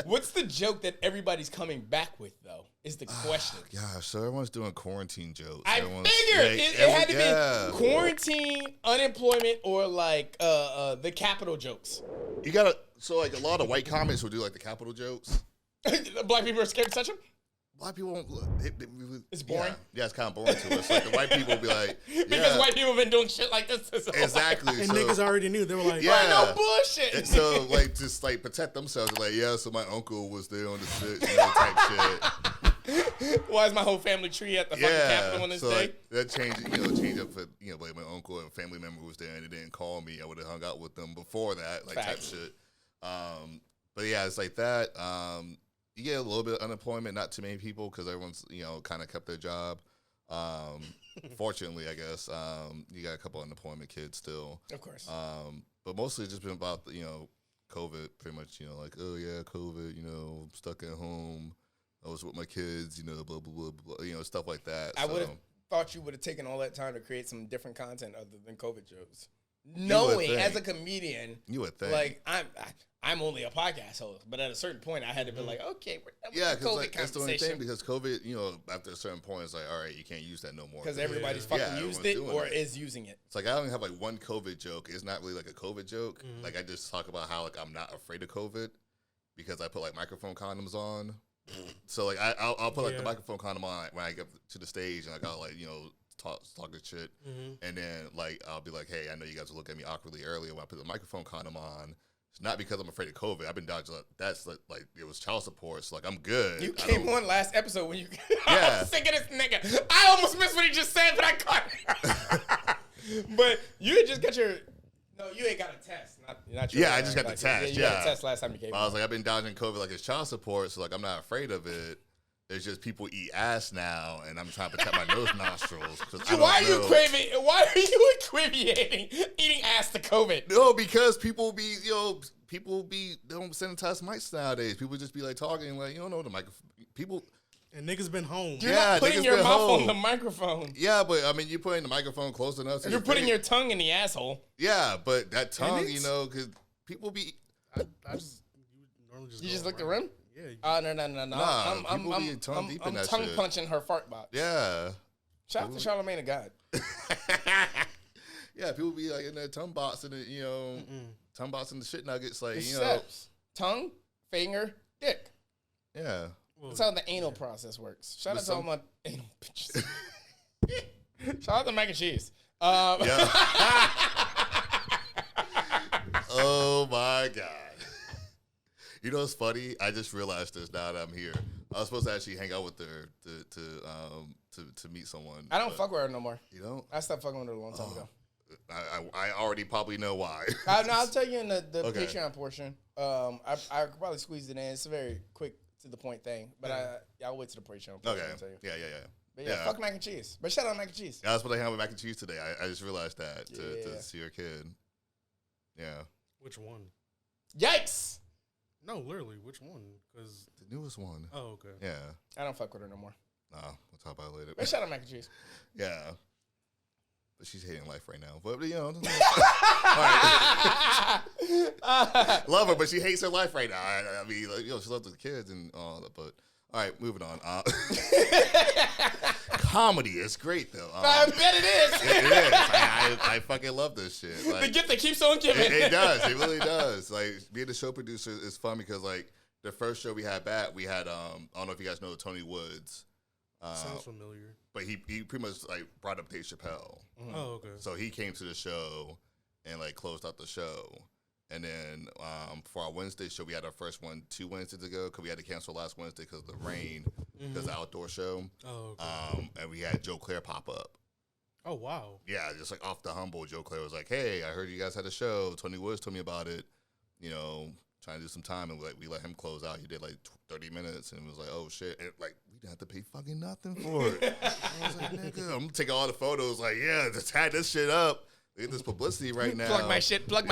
What's the joke that everybody's coming back with, though, is the question. Gosh, so everyone's doing quarantine jokes. I figured it had to be quarantine, unemployment, or like the capital jokes. You gotta, so like a lot of white comics will do like the capital jokes. Black people are scared to touch them? Black people won't. It's boring. Yeah, it's kind of boring to us. Like the white people will be like, because white people have been doing shit like this. Exactly. And niggas already knew. They were like, no bullshit. And so like just like protect themselves. Like, yeah, so my uncle was there on the shit, type shit. Why is my whole family tree at the fucking Capitol on this day? Like, that change up for like my uncle and family member was there and they didn't call me. I would have hung out with them before that, like type shit. But yeah, it's like that. You get a little bit of unemployment, not too many people because everyone's, kind of kept their job. Fortunately, I guess, you got a couple of unemployment kids still. Of course. But mostly it's just been about, COVID pretty much, like, oh yeah, COVID, stuck at home. I was with my kids, blah, blah, blah, blah, stuff like that. I would have thought you would have taken all that time to create some different content other than COVID jokes. Knowing as a comedian, you would think. Like, I'm only a podcast host, but at a certain point, I had to be like, okay, yeah, because that's the only thing. Because COVID, after a certain point, it's like, all right, you can't use that no more. Because everybody's fucking used it or is using it. It's like I only have like one COVID joke. It's not really like a COVID joke. Mm-hmm. Like I just talk about how like I'm not afraid of COVID because I put like microphone condoms on. So like I'll put like the microphone condom on when I get to the stage and I got like talk this shit, and then like I'll be like, hey, I know you guys will look at me awkwardly earlier when I put the microphone condom on. It's not because I'm afraid of COVID. I've been dodging. That's like it was child support. So like I'm good. You came on last episode when you. I was sick of this nigga. I almost missed what he just said, but I caught it. But you had just got your. No, you ain't got a test. Not your, I just got the test. You got a test last time you came. I was like, I've been dodging COVID like it's child support, so like I'm not afraid of it. It's just people eat ass now, and I'm trying to protect my nose nostrils. Why are you equating eating ass to COVID? No, because people be they don't sanitize mics nowadays. People just be like talking like, you don't know the microphone. People. And niggas been home. You're not putting your mouth on the microphone. Yeah, but I mean, you're putting the microphone close enough. You're putting your tongue in the asshole. Yeah, but that tongue, because people be. You just look the rim? Yeah. No. Nah, I'm tongue punching her fart box. Yeah. Shout out to Charlamagne the God. Yeah, people be like in their tongue box and tongue box and the shit nuggets, like steps. Tongue, finger, dick. Yeah. That's how the anal process works. Shout out to all my anal bitches. Shout out to mac and cheese. Oh my God. You know what's funny? I just realized this now that I'm here. I was supposed to actually hang out with her to meet someone. I don't fuck with her no more. You don't? I stopped fucking with her a long time ago. I already probably know why. I'll tell you in the Patreon portion. I could probably squeeze it in. It's a very quick to the point thing, but I'll wait to the Patreon portion. Okay. I'll tell you. Yeah. But fuck mac and cheese. But shout out mac and cheese. Yeah, I was supposed to hang out with mac and cheese today. I just realized that to see her kid. Yeah. Which one? Yikes! No, literally, which one? Because the newest one. Oh, okay. Yeah. I don't fuck with her no more. No, we'll talk about it later. But shout out mac and cheese. Yeah. But she's hating life right now. But love her, but she hates her life right now. I mean, she loves the kids and all that. But all right, moving on. Comedy is great though. I bet it is. It is. I fucking love this shit. Like, the gift that keeps on giving. It does. It really does. Like being a show producer is fun because like the first show we had back, we had I don't know if you guys know Tony Woods. Sounds familiar. But he pretty much like brought up Dave Chappelle. Mm-hmm. Oh, okay. So he came to the show and like closed out the show. And then for our Wednesday show, we had our first one 2 Wednesdays ago because we had to cancel last Wednesday because of the rain, because the outdoor show. Oh, okay. And we had Joe Claire pop up. Oh, wow. Yeah, just like off the humble, Joe Claire was like, hey, I heard you guys had a show. Tony Woods told me about it, trying to do some time. And we let him close out. He did like 30 minutes and it was like, oh, shit. And like, we didn't have to pay fucking nothing for it. I was like, nigga, I'm going to take all the photos. Like, yeah, just had this shit up. Look at this publicity right now. Plug my shit. I'm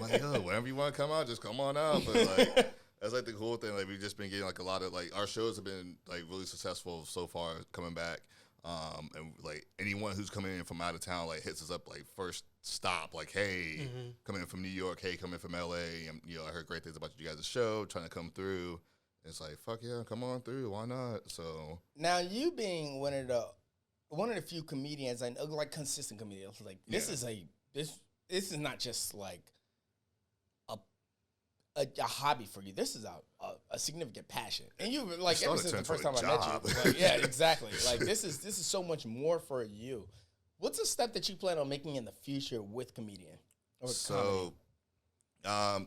like, yo, whenever you want to come out, just come on out. But like, that's like the cool thing. Like, we've just been getting like a lot of like our shows have been like really successful so far coming back. And like anyone who's coming in from out of town, like hits us up like first stop, like, hey, coming in from New York, hey, coming from LA, and I heard great things about you guys' show, trying to come through. It's like, fuck yeah, come on through, why not? So now you being one of the few comedians and like consistent comedians, like this is not just like a hobby for you. This is a significant passion, and you like ever since the first time I met you. Like, yeah, exactly. Like this is so much more for you. What's a step that you plan on making in the future with comedian? Or so,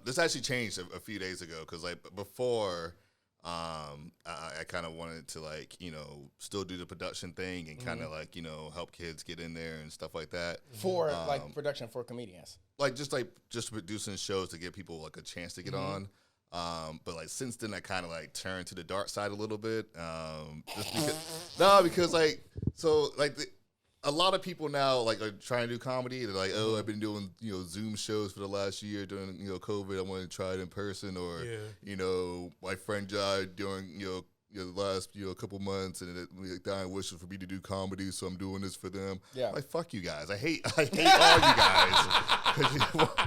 this actually changed a few days ago because like before, I kind of wanted to like still do the production thing and kind of like help kids get in there and stuff like that for like production for comedians. Like just producing shows to give people like a chance to get on. But like since then I kind of like turned to the dark side a little bit. Because a lot of people now like are trying to do comedy. They're like, oh, I've been doing Zoom shows for the last year during COVID. I want to try it in person, or my friend died during the last a couple months, and it dying wishes for me to do comedy, so I'm doing this for them. Yeah, like fuck you guys. I hate all you guys.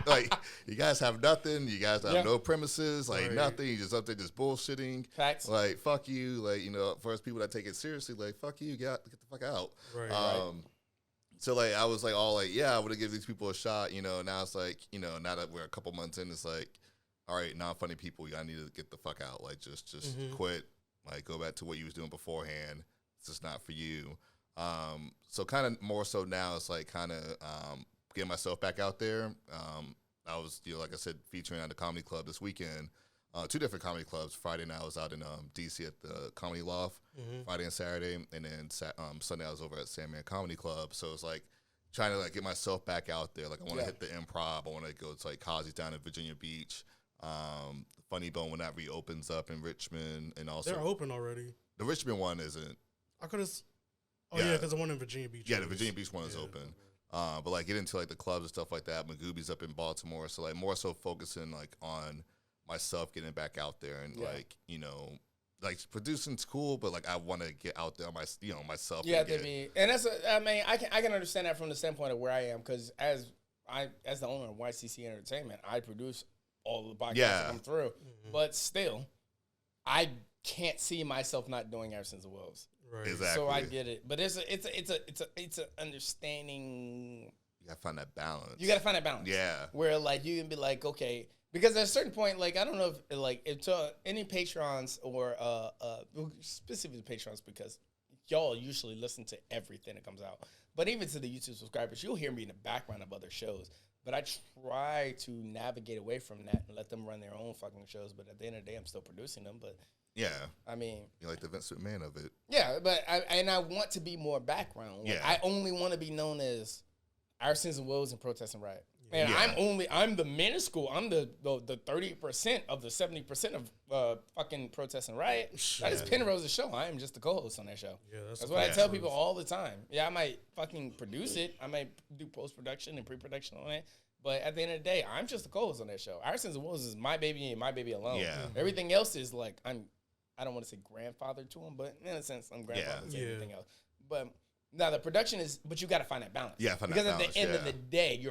Like you guys have nothing. You guys have no premises. Like nothing. You just up there just bullshitting. Facts. Like fuck you. Like for us people that take it seriously, like fuck you. Get the fuck out. Right. So like I was like all like I want to give these people a shot. Now it's like now that we're a couple months in, it's like all right, non-funny people, y'all need to get the fuck out. Like just quit. Like, go back to what you was doing beforehand. It's just not for you. So kind of more so now, it's like kind of getting myself back out there. I was, like I said, featuring at the comedy club this weekend. 2 different comedy clubs. Friday night I was out in D.C. at the Comedy Loft, Friday and Saturday. And then Sunday I was over at Sandman Comedy Club. So it's like trying to like get myself back out there. Like I want to hit the Improv. I want to go to like Cosby's down in Virginia Beach. Funny Bone when that reopens up in Richmond, and also they're open already. The Richmond one isn't. I could have. Oh yeah, because the one in Virginia Beach. Yeah, the Virginia Beach one is open. But like get into like the clubs and stuff like that. Magooby's up in Baltimore, so like more so focusing like on myself getting back out there and like like producing's cool, but like I want to get out there myself. Yeah, and that's I can understand that from the standpoint of where I am, because as the owner of YCC Entertainment, I produce all the podcasts that come through, but still, I can't see myself not doing Sins And Woes. Right. Exactly. So I get it, but it's a understanding. You gotta find that balance. Yeah. Where like you can be like, okay, because at a certain point, like I don't know if any patrons or specifically patrons, because y'all usually listen to everything that comes out, but even to the YouTube subscribers, you'll hear me in the background of other shows. But I try to navigate away from that and let them run their own fucking shows. But at the end of the day, I'm still producing them. But yeah, I mean, you're like the Vince McMahon of it. Yeah, but I want to be more background. Like, I only want to be known as Our Sins and Woes and Protest and Riot. And I'm the minuscule. I'm the 30% of the 70% of fucking Protest and Riot. That is Penrose's show. I am just the co-host on that show. Yeah, that's what I tell people all the time. Yeah, I might fucking produce it. I might do post-production and pre-production on it. But at the end of the day, I'm just the co-host on that show. Our Sins and Woes is my baby and my baby alone. Yeah. Everything else is like I don't want to say grandfather to him, but in a sense, I'm grandfather to everything else. But now the production is, but you got to find that balance. Yeah, because at the end of the day,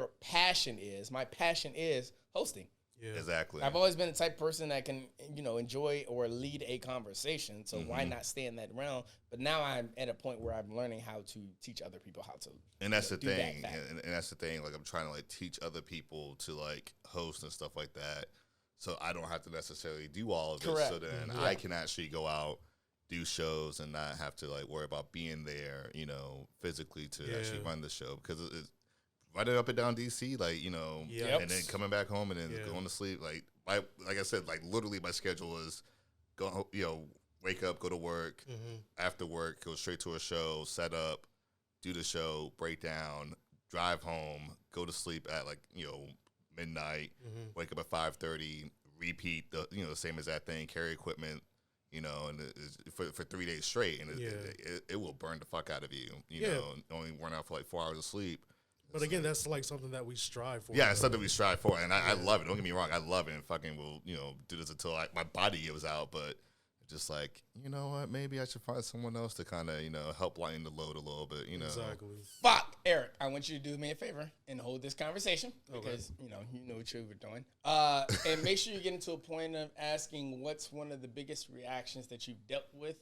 my passion is hosting. Yeah. Exactly. I've always been the type of person that can, enjoy or lead a conversation. So why not stay in that realm? But now I'm at a point where I'm learning how to teach other people how to. And that's the thing. And that's the thing. Like I'm trying to like teach other people to like host and stuff like that. So I don't have to necessarily do all of this. So then I can actually go out, do shows, and not have to like worry about being there, physically to actually run the show, because it's running up and down DC, like and then coming back home and then going to sleep. Like I said, like literally my schedule is go, wake up, go to work, after work, go straight to a show, set up, do the show, break down, drive home, go to sleep at like midnight, wake up at 5:30, repeat the the same as that thing, carry equipment. And for 3 days straight, and it will burn the fuck out of you. Only run out for like 4 hours of sleep. But again, that's like something that we strive for. Yeah, it's something we strive for, and I love it. Don't get me wrong, I love it, and fucking will do this until my body gives out. But just like, you know what, maybe I should find someone else to kind of, help lighten the load a little bit, Exactly. Fuck, Eric, I want you to do me a favor and hold this conversation because, you know what you were doing. And make sure you get into a point of asking what's one of the biggest reactions that you've dealt with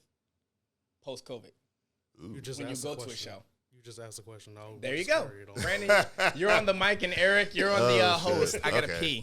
post-COVID. You just when you go to a show. You just asked a question. There you go. Brandon, you're on the mic, and Eric, you're on the host. I got to pee.